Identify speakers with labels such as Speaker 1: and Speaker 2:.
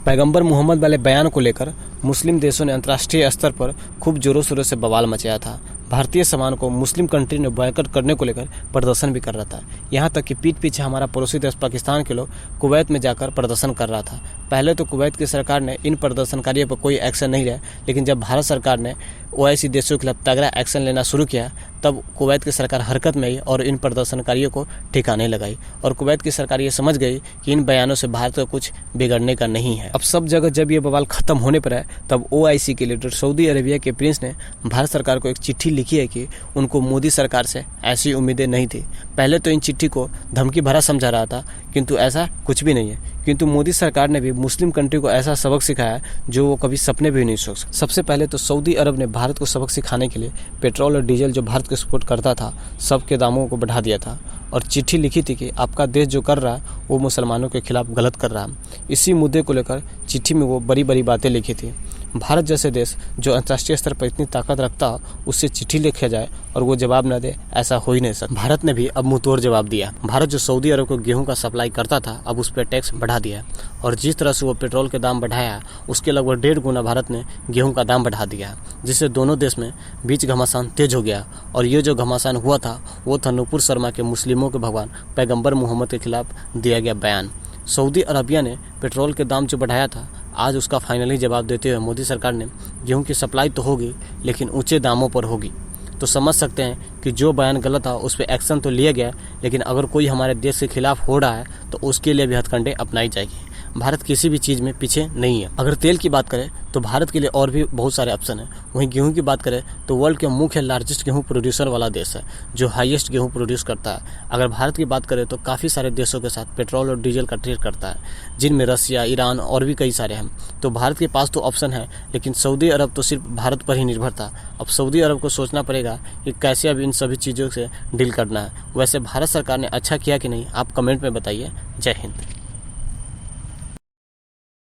Speaker 1: पैगंबर मोहम्मद वाले बयान को लेकर मुस्लिम देशों ने अंतर्राष्ट्रीय स्तर पर खूब जोरों शोरों से बवाल मचाया था। भारतीय सामान को मुस्लिम कंट्री ने बॉयकॉट करने को लेकर प्रदर्शन भी कर रहा था। यहाँ तक कि पीठ पीछे हमारा पड़ोसी देश पाकिस्तान के लोग कुवैत में जाकर प्रदर्शन कर रहा था। पहले तो कुवैत की सरकार ने इन प्रदर्शनकारियों पर कोई एक्शन नहीं लिया, लेकिन जब भारत सरकार ने ओआईसी देशों के खिलाफ तगड़ा एक्शन लेना शुरू किया तब कुवैत की सरकार हरकत में आई और इन प्रदर्शनकारियों को ठिकाने लगाई। और कुवैत की सरकार ये समझ गई कि इन बयानों से भारत को कुछ बिगड़ने का नहीं है। अब सब जगह जब ये बवाल खत्म होने पर है तब ओआईसी के लीडर सऊदी अरेबिया के प्रिंस ने भारत सरकार को एक चिट्ठी लिखी है कि उनको मोदी सरकार से ऐसी उम्मीदें नहीं थी। पहले तो इन चिट्ठी को धमकी भरा समझा रहा था, किंतु ऐसा कुछ भी नहीं है। किंतु मोदी सरकार ने भी मुस्लिम कंट्री को ऐसा सबक सिखाया जो वो कभी सपने भी नहीं सोच सकते। सबसे पहले तो सऊदी अरब ने भारत को सबक सिखाने के लिए पेट्रोल और डीजल जो भारत को सपोर्ट करता था सबके दामों को बढ़ा दिया था और चिट्ठी लिखी थी कि आपका देश जो कर रहा है वो मुसलमानों के खिलाफ गलत कर रहा है। इसी मुद्दे को लेकर चिट्ठी में वो बड़ी बड़ी बातें लिखी थी। भारत जैसे देश जो अंतर्राष्ट्रीय स्तर पर इतनी ताकत रखता हो उससे चिट्ठी लिखा जाए और वो जवाब न दे, ऐसा हो ही नहीं सकता। भारत ने भी अब मुंहतोड़ जवाब दिया। भारत जो सऊदी अरब को गेहूं का सप्लाई करता था अब उस पर टैक्स बढ़ा दिया और जिस तरह से वो पेट्रोल के दाम बढ़ाया उसके लगभग 1.5 गुना भारत ने गेहूं का दाम बढ़ा दिया, जिससे दोनों देश में बीच घमासान तेज हो गया। और ये जो घमासान हुआ था वो था नूपुर शर्मा के मुस्लिमों के भगवान पैगंबर मोहम्मद के खिलाफ दिया गया बयान। सऊदी अरबिया ने पेट्रोल के दाम जो बढ़ाया था आज उसका फाइनली जवाब देते हुए मोदी सरकार ने गेहूं की सप्लाई तो होगी लेकिन ऊंचे दामों पर होगी। तो समझ सकते हैं कि जो बयान गलत था उस पर एक्शन तो लिया गया, लेकिन अगर कोई हमारे देश के खिलाफ हो रहा है तो उसके लिए भी हथकंडे अपनाई जाएगी। भारत किसी भी चीज़ में पीछे नहीं है। अगर तेल की बात करें तो भारत के लिए और भी बहुत सारे ऑप्शन हैं। वहीं गेहूं की बात करें तो वर्ल्ड के मुख्य लार्जेस्ट गेहूं प्रोड्यूसर वाला देश है जो हाईएस्ट गेहूं प्रोड्यूस करता है। अगर भारत की बात करें तो काफ़ी सारे देशों के साथ पेट्रोल और डीजल का ट्रेड करता है, जिनमें रसिया, ईरान और भी कई सारे हैं। तो भारत के पास तो ऑप्शन है, लेकिन सऊदी अरब तो सिर्फ भारत पर ही निर्भर था। अब सऊदी अरब को सोचना पड़ेगा कि कैसे अब इन सभी चीज़ों से डील करना है। वैसे भारत सरकार ने अच्छा किया कि नहीं, आप कमेंट में बताइए। जय हिंद।